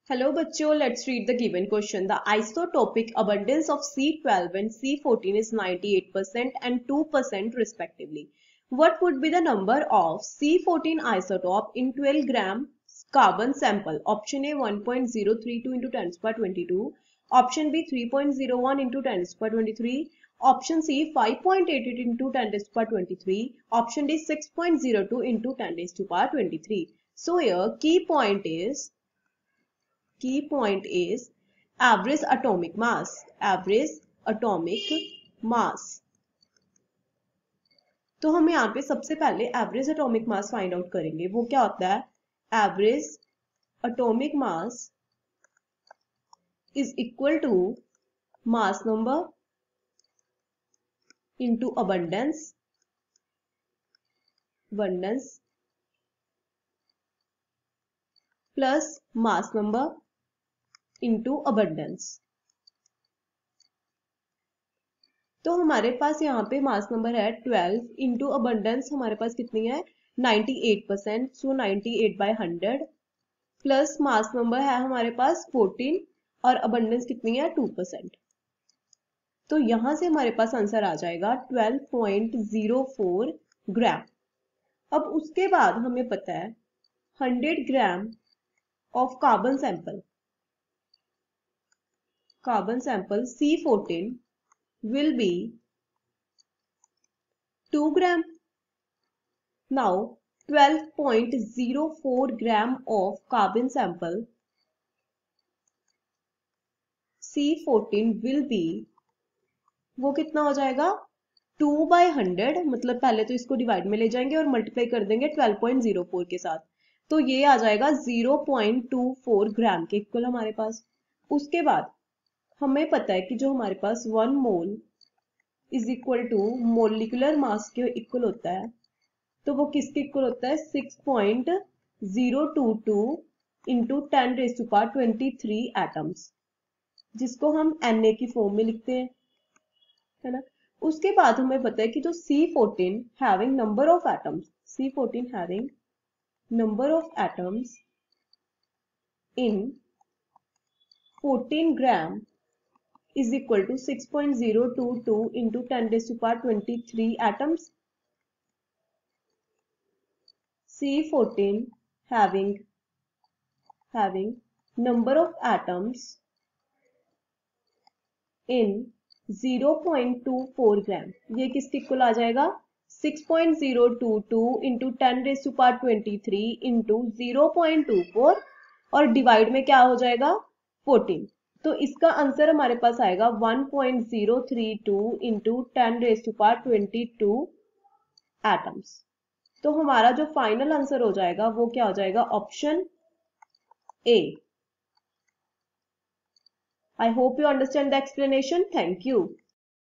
Hello बच्चों, let's read the given question. The isotopic abundance of C12 and C14 is 98% and 2% respectively. What would be the number of C14 isotope in 12 gram carbon sample? Option A 1.032 into 10 to the power 22. Option B 3.01 into 10 to the power 23. Option C 5.88 into 10 to the power 23. Option D 6.02 into 10 to the power 23. So here key point is average atomic mass. तो हम यहाँ पे सबसे पहले average atomic mass find out करेंगे. वो क्या होता है? Average atomic mass is equal to mass number into abundance plus mass number into abundance. तो हमारे पास यहाँ पे मास नंबर है 12 इंटू अबंडेंस हमारे पास कितनी है 98%. सो 98/100 प्लस मास नंबर है हमारे पास 14 और अबंडेंस कितनी है 2%. तो यहां से हमारे पास आंसर आ जाएगा 12.04 ग्राम. अब उसके बाद हमें पता है 100 gram of carbon sample C14 will be 2 gram. Now 12.04 gram of carbon sample C14 will be, वो कितना हो जाएगा 2/100. मतलब पहले तो इसको डिवाइड में ले जाएंगे और मल्टीप्लाई कर देंगे 12.04 के साथ. तो ये आ जाएगा 0.24 ग्राम के इक्वल हमारे पास. उसके बाद हमें पता है कि जो हमारे पास 1 mole is equal to molecular mass के इक्वल होता है. तो वो किसके इक्वल होता है 6.022 इंटू 10⁻23 एटम्स, जिसको हम Na की फॉर्म में लिखते हैं, है ना. उसके बाद हमें पता है कि जो C14 having number of atoms in 14 gram is equal to 6.022 into 10⁻23 atoms. C14 having number of atoms in 0.24 ग्राम. ये किसके इक्वल आ जाएगा 6.022 into 10⁻23 into 0.24 और डिवाइड में क्या हो जाएगा 14. तो इसका आंसर हमारे पास आएगा 1.032 इंटू 10⁻22 एटम्स. तो हमारा जो फाइनल आंसर हो जाएगा वो क्या हो जाएगा option A. I hope you understand the explanation. Thank you.